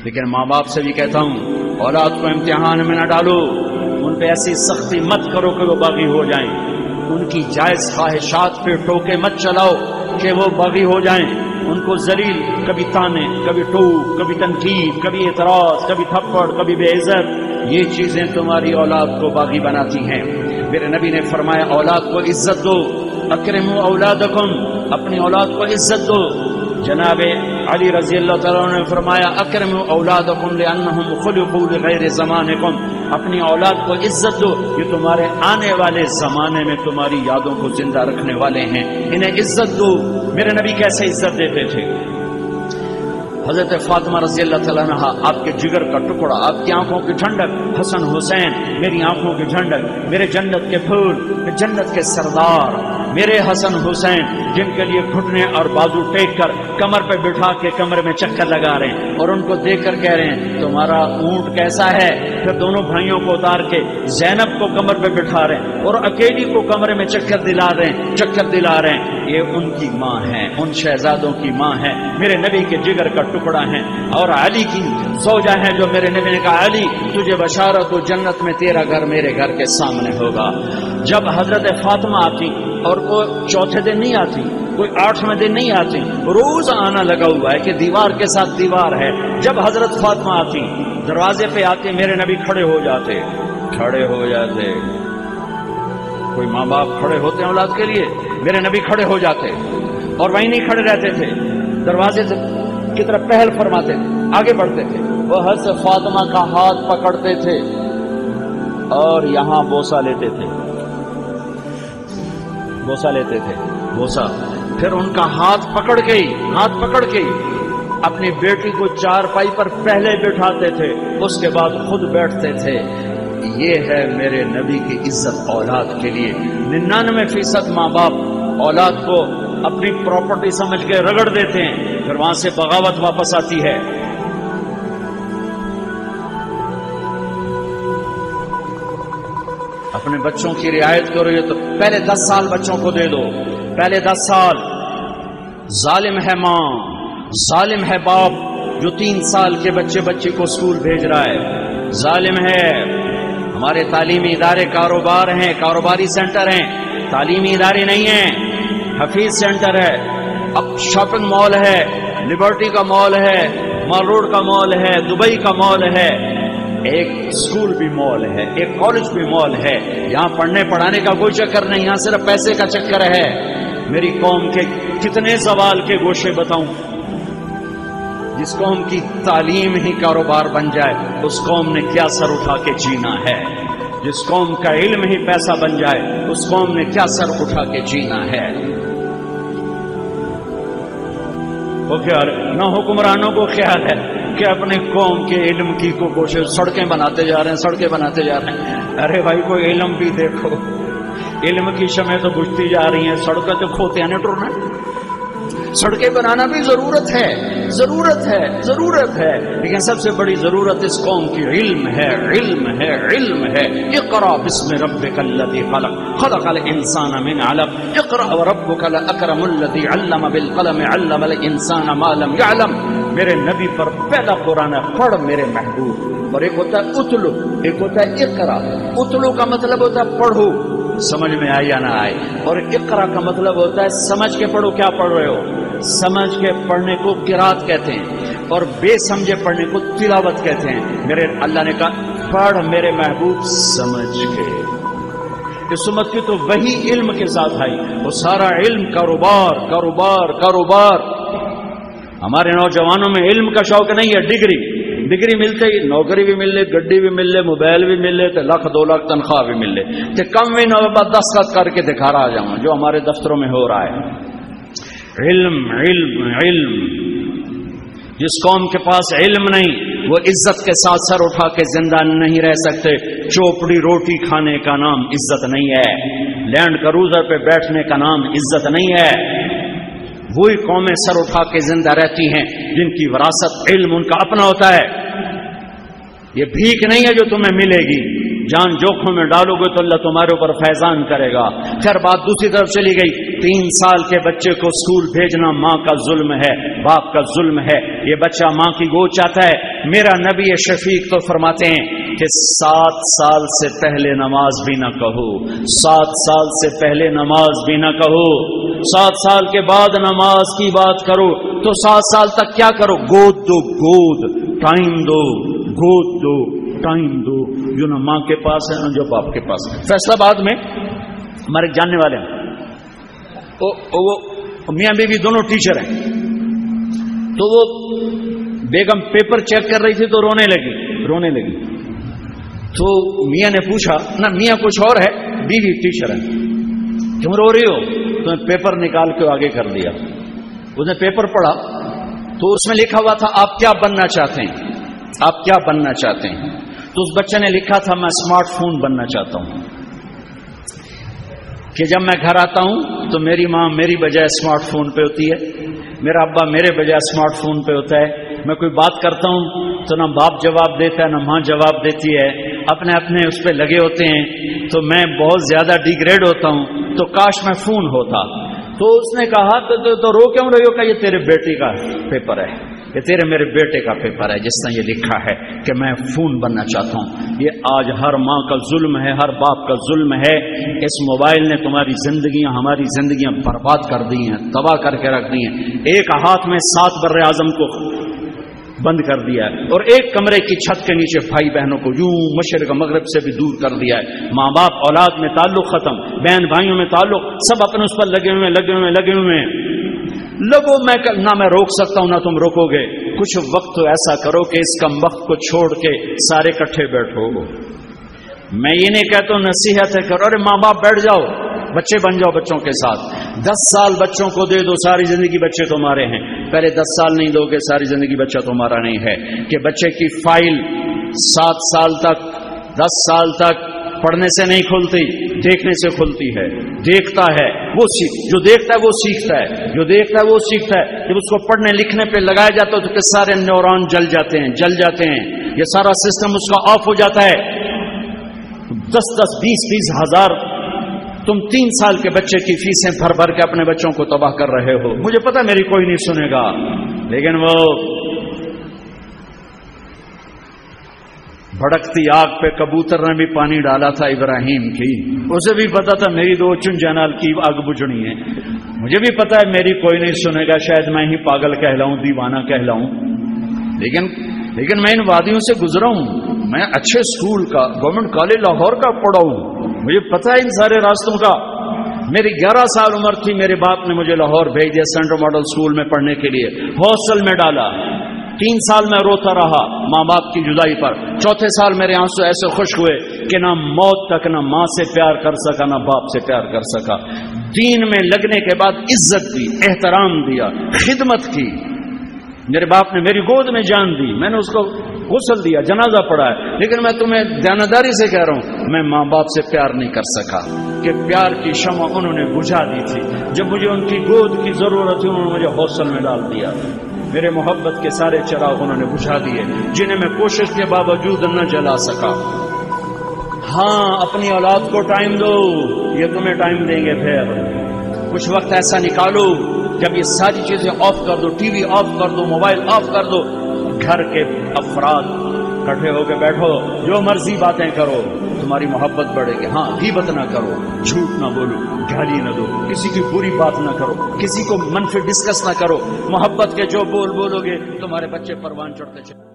لیکن ماں باپ سے بھی کہتا ہوں اولاد کو امتحان میں نہ ڈالو، ان پہ ایسی سختی مت کرو کہ وہ باغی ہو جائیں، ان کی جائز خواہشات پہ ٹوکے مت چلاؤ کہ وہ باغی ہو جائیں، ان کو ذلیل، کبھی تانے، کبھی ٹوک، کبھی تنقید، کبھی اعتراض، کبھی تھپڑ، کبھی بے عزت، یہ چیزیں تمہاری اولاد کو باغی بناتی ہیں۔ میرے نبی نے فرمایا اولاد کو عزت دو، اکرموا اولادکم، اپنی اولاد کو عزت دو۔ جناب علی رضی اللہ تعالیٰ عنہ نے فرمایا اکرموا اولادکم لانہم خلقوا لغیر زمانکم، اپنی اولاد کو عزت دو، یہ تمہارے آنے والے زمانے میں تمہاری یادوں کو زندہ رکھنے والے ہیں، انہیں عزت دو۔ میرے نبی کیسے عزت دیتے تھے؟ حضرت فاطمہ رضی اللہ تعالیٰ عنہا، آپ کے جگر کا ٹکڑا، آپ کی آنکھوں کی ٹھنڈک، حسن حسین میری آنکھوں کی ٹھنڈک، میرے جنت کے پھول، جنت کے سردار، میرے حسن حسین جن کے لیے گھٹنے اور بازو ٹیک کر کمر پہ بٹھا کے کمر میں چکر لگا رہے ہیں، اور ان کو دیکھ کر کہہ رہے ہیں تمہارا اونٹ کیسا ہے؟ پھر دونوں بھائیوں کو اتار کے زینب کو کمر پہ بٹھا رہے ہیں اور اکیلی کو کمرے میں چکر دلا رہے ہیں، یہ ان کی ماں ہے، ان شہزادوں کی ماں ہے، میرے نبی کے جگر کا ٹکڑا ہیں، اور علی کی زوجہ ہے جو میرے نبی نے کہا علی تجھے بشارت ہو جنت میں تیرا گھر میرے گھر کے سامنے ہوگا۔ جب حضرت فاطمہ آتی، اور کوئی چوتھے دن نہیں آتی، کوئی 8ویں دن نہیں آتی، روز آنا لگا ہوا ہے کہ دیوار کے ساتھ دیوار ہے، جب حضرت فاطمہ آتی دروازے پہ آتے میرے نبی کھڑے ہو جاتے۔ کوئی ماں باپ کھڑے ہوتے ہیں اولاد کے لیے، میرے نبی کھڑے ہو جاتے اور وہیں نہیں کھڑے رہتے تھے، دروازے کی طرف پہل فرماتے تھے، آگے بڑھتے تھے، وہ حضرت فاطمہ کا ہاتھ پکڑتے تھے اور یہاں بوسہ لیتے تھے، بوسہ، پھر ان کا ہاتھ پکڑ کے اپنی بیٹی کو چارپائی پر پہلے بٹھاتے تھے، اس کے بعد خود بیٹھتے تھے۔ یہ ہے میرے نبی کی عزت اولاد کے لیے۔ 99% ماں باپ اولاد کو اپنی پراپرٹی سمجھ کے رگڑ دیتے ہیں، پھر وہاں سے بغاوت واپس آتی ہے۔ اپنے بچوں کی رعایت کرو، یہ تو پہلے 10 سال بچوں کو دے دو، پہلے 10 سال۔ ظالم ہے ماں، ظالم ہے باپ جو 3 سال کے بچی کو اسکول بھیج رہا ہے، ظالم ہے۔ ہمارے تعلیمی ادارے کاروبار ہیں، کاروباری سینٹر ہیں، تعلیمی ادارے نہیں ہیں، حفیظ سینٹر ہے، اب شاپنگ مال ہے، لبرٹی کا مال ہے، مال روڈ کا مال ہے، دبئی کا مال ہے، ایک اسکول بھی مال ہے، ایک کالج بھی مال ہے۔ یہاں پڑھنے پڑھانے کا کوئی چکر نہیں، یہاں صرف پیسے کا چکر ہے۔ میری قوم کے کتنے زوال کے گوشے بتاؤں؟ جس قوم کی تعلیم ہی کاروبار بن جائے اس قوم نے کیا سر اٹھا کے جینا ہے؟ جس قوم کا علم ہی پیسہ بن جائے اس قوم نے کیا سر اٹھا کے جینا ہے؟ نہ حکمرانوں کو خیال ہے کہ اپنے قوم کے علم کی کو کوشش، سڑکیں بناتے جا رہے ہیں۔ ارے بھائی کوئی علم بھی دیکھو، علم کی شمعیں تو بجھتی جا رہی ہیں، سڑکیں تو کھوتے ہیں ٹرنا، سڑکیں بنانا بھی ضرورت ہے، لیکن سب سے بڑی ضرورت اس قوم کی علم ہے۔ اقرأ بسم ربک الذی خلق، خلق الانسان من علق، اقرأ وربک الاکرم الذی علم بالقلم، علم الانسان ما لم یعلم۔ میرے نبی پر پہلا قرآن ہے پڑھ میرے محبوب، اور ایک ہوتا ہے اتلو، ایک ہوتا ہے اقرا۔ اتلو کا مطلب ہوتا ہے پڑھو، سمجھ میں آئے یا نہ آئے، اور اقرا کا مطلب ہوتا ہے سمجھ کے پڑھو، کیا پڑھ رہے ہو؟ سمجھ کے پڑھنے کو قرات کہتے ہیں، اور بے سمجھے پڑھنے کو تلاوت کہتے ہیں۔ میرے اللہ نے کہا پڑھ میرے محبوب سمجھ کے۔ اس امت کی تو وہی علم کے ساتھ آئی، وہ سارا علم کاروبار۔ ہمارے نوجوانوں میں علم کا شوق نہیں ہے، ڈگری ملتے ہی نوکری بھی مل لے، گڈی بھی مل لے، موبائل بھی مل لے، تو 1 2 لاکھ تنخواہ بھی مل لے، تو کم بھی نہ ہو، دستخط کر کے دکھا رہا جاؤں جو ہمارے دفتروں میں ہو رہا ہے۔ علم جس قوم کے پاس علم نہیں وہ عزت کے ساتھ سر اٹھا کے زندہ نہیں رہ سکتے۔ چوپڑی روٹی کھانے کا نام عزت نہیں ہے، لینڈ کروزر پہ بیٹھنے کا نام عزت نہیں ہے۔ وہی قومیں سر اٹھا کے زندہ رہتی ہیں جن کی وراثت علم ان کا اپنا ہوتا ہے۔ یہ بھیک نہیں ہے جو تمہیں ملے گی، جان جوخم میں ڈالو گے تو اللہ تمہارے اوپر فیضان کرے گا. خیر بات دوسری طرف چلی گئی. 3 سال کے بچے کو اسکول بھیجنا ماں کا ظلم ہے، باپ کا ظلم ہے. یہ بچہ ماں کی گود چاہتا ہے. میرا نبی شفیق تو فرماتے ہیں کہ 7 سال سے پہلے نماز بھی نہ کہو، 7 سال سے پہلے نماز بھی نہ کہو. 7 سال کے بعد نماز کی بات کرو تو 7 سال تک کیا کرو؟ گود دو، گود، ٹائم دو، گود دو، ٹائم دو. جو نہ ماں کے پاس ہے نہ جو باپ کے پاس ہے. فیصلہ آباد میں ہمارے جاننے والے ہیں، وہ میاں بیوی دونوں ٹیچر ہیں. تو وہ بیگم پیپر چیک کر رہی تھی تو رونے لگی. تو میاں نے پوچھا، نہ میاں کچھ اور ہے، بیوی ٹیچر ہے، کیوں رو رہی ہو؟ تو میں پیپر نکال کے آگے کر دیا. اس نے پیپر پڑھا تو اس میں لکھا ہوا تھا آپ کیا بننا چاہتے ہیں، آپ کیا بننا چاہتے ہیں. تو اس بچے نے لکھا تھا میں اسمارٹ فون بننا چاہتا ہوں، کہ جب میں گھر آتا ہوں تو میری ماں میری بجائے اسمارٹ فون پہ ہوتی ہے، میرا ابا میرے بجائے اسمارٹ فون پہ ہوتا ہے. میں کوئی بات کرتا ہوں تو نہ باپ جواب دیتا ہے نہ ماں جواب دیتی ہے، اپنے اس پہ لگے ہوتے ہیں. تو میں بہت زیادہ ڈیگریڈ ہوتا ہوں. تو کاش میں فون ہوتا. تو اس نے کہا تو رو کیوں رہی ہو؟ کہ یہ تیرے بیٹے کا پیپر ہے، یہ تیرے میرے بیٹے کا پیپر ہے جس نے یہ لکھا ہے کہ میں فون بننا چاہتا ہوں. یہ آج ہر ماں کا ظلم ہے، ہر باپ کا ظلم ہے. اس موبائل نے تمہاری زندگیاں، ہماری زندگیاں برباد کر دی ہیں، تباہ کر کے رکھ دی ہیں. ایک ہاتھ میں 7 بر اعظم کو بند کر دیا ہے اور ایک کمرے کی چھت کے نیچے بھائی بہنوں کو یوں مشرق مغرب سے بھی دور کر دیا ہے. ماں باپ اولاد میں تعلق ختم، بہن بھائیوں میں تعلق، سب اپنے اس پر لگے ہوئے ہیں. لگو نہ میں روک سکتا ہوں نہ تم روکو گے. کچھ وقت تو ایسا کرو کہ اس کم وقت کو چھوڑ کے سارے کٹھے بیٹھو. میں یہ نہیں کہتا ہوں نصیحت ہے کرو، ارے ماں باپ بیٹھ جاؤ، بچے بن جاؤ بچوں کے ساتھ. 10 سال بچوں کو دے دو، ساری زندگی بچے تمہارے ہیں. پہلے 10 سال نہیں دو گے، ساری زندگی بچہ تمہارا نہیں ہے. کہ بچے کی فائل 7 سال تک 10 سال تک پڑھنے سے نہیں کھلتی، دیکھنے سے کھلتی ہے. دیکھتا ہے وہ جو دیکھتا ہے وہ سیکھتا ہے، جو دیکھتا ہے وہ سیکھتا ہے. جب اس کو پڑھنے لکھنے پہ لگایا جاتا ہے تو سارے نیورون جل جاتے ہیں. یہ سارا سسٹم اس کا آف ہو جاتا ہے. 10 20 ہزار تم 3 سال کے بچے کی فیسیں بھر کے اپنے بچوں کو تباہ کر رہے ہو. مجھے پتا میری کوئی نہیں سنے گا، لیکن وہ بھڑکتی آگ پہ کبوتر نے بھی پانی ڈالا تھا ابراہیم کی. اسے بھی پتا تھا میری 2 چن جنال کی آگ بجھنی ہے. مجھے بھی پتا ہے میری کوئی نہیں سنے گا، شاید میں ہی پاگل کہلاؤں، دیوانہ کہلاؤں. لیکن میں ان وادیوں سے گزرا ہوں. میں اچھے اسکول کا گورنمنٹ کالج لاہور کا پڑھا ہوں، مجھے پتا ہے ان سارے راستوں کا. میری 11 سال عمر تھی، میرے باپ نے مجھے لاہور بھیج دیا سینٹرل ماڈل اسکول میں پڑھنے کے لیے. ہاسٹل میں ڈالا. 3 سال میں روتا رہا ماں باپ کی جدائی پر. 4تھے سال میرے آنسو ایسے خشک ہوئے کہ نہ موت تک نہ ماں سے پیار کر سکا نہ باپ سے پیار کر سکا. دین میں لگنے کے بعد عزت دی، احترام دیا، خدمت کی. میرے باپ نے میری گود میں جان دی، میں نے اس کو غسل دیا، جنازہ پڑھا ہے. لیکن میں تمہیں دیانتداری سے کہہ رہا ہوں، میں ماں باپ سے پیار نہیں کر سکا. کہ پیار کی شمع انہوں نے بجھا دی تھی. جب مجھے ان کی گود کی ضرورت تھی انہوں نے مجھے ہاسٹل میں ڈال دیا. میرے محبت کے سارے چراغ انہوں نے بجھا دیے جنہیں میں کوشش کے باوجود نہ جلا سکا. ہاں اپنی اولاد کو ٹائم دو، یہ تمہیں ٹائم دیں گے. پھر کچھ وقت ایسا نکالو جب یہ ساری چیزیں آف کر دو، ٹی وی آف کر دو، موبائل آف کر دو، گھر کے افراد کٹھے ہو کے بیٹھو، جو مرضی باتیں کرو، تمہاری محبت بڑھے گی. ہاں غیبت نہ کرو، جھوٹ نہ بولو، گالی نہ دو، کسی کی بری بات نہ کرو، کسی کو منفی ڈسکس نہ کرو. محبت کے جو بول بولو گے تمہارے بچے پروان چڑھتے چلے.